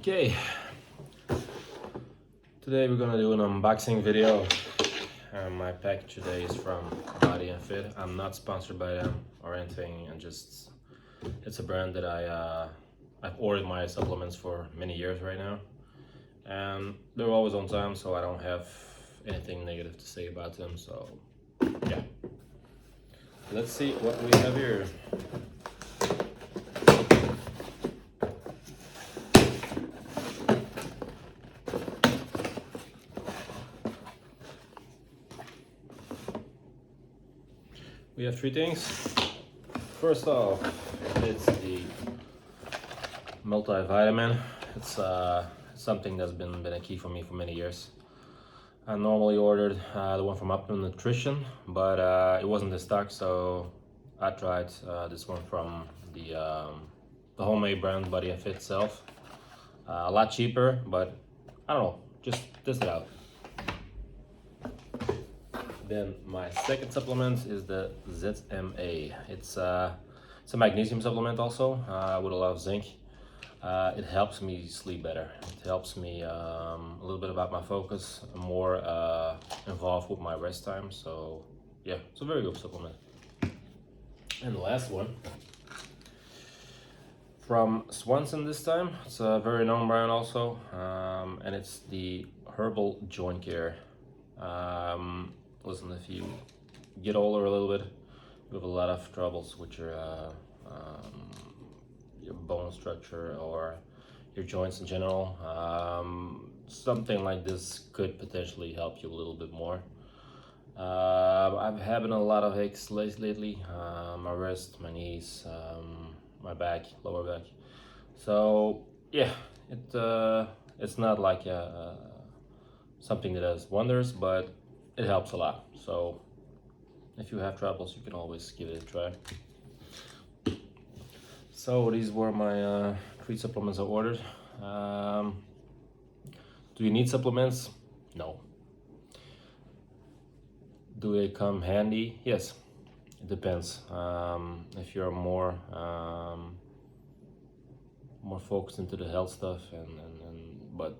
Okay, today we're gonna do an unboxing video. My package today is from Body and Fit. I'm not sponsored by them or anything, and just it's a brand that I've ordered my supplements for many years right now, and they're always on time, so I don't have anything negative to say about them. So yeah, let's see what we have here. We have three things. First off, it's the multivitamin. It's something that's been a key for me for many years. I normally ordered the one from Optimum Nutrition, but it wasn't in stock, so I tried this one from the homemade brand Body and Fit itself. A lot cheaper, but I don't know, just test it out. Then my second supplement is the ZMA. It's a magnesium supplement also with a lot of zinc. It helps me sleep better. It helps me a little bit about my focus, more involved with my rest time. So yeah, it's a very good supplement. And the last one from Swanson this time. It's a very known brand also, and it's the Herbal Joint Care. Listen, if you get older a little bit, you have a lot of troubles with your bone structure or your joints in general. Something like this could potentially help you a little bit more. I've having a lot of aches lately, my wrist, my knees, my back, lower back. So yeah, it's not like something that does wonders, but it helps a lot. So if you have troubles, you can always give it a try. So these were my 3 supplements I ordered. Do you need supplements? No. Do they come handy? Yes, it depends. If you're more focused into the health stuff, but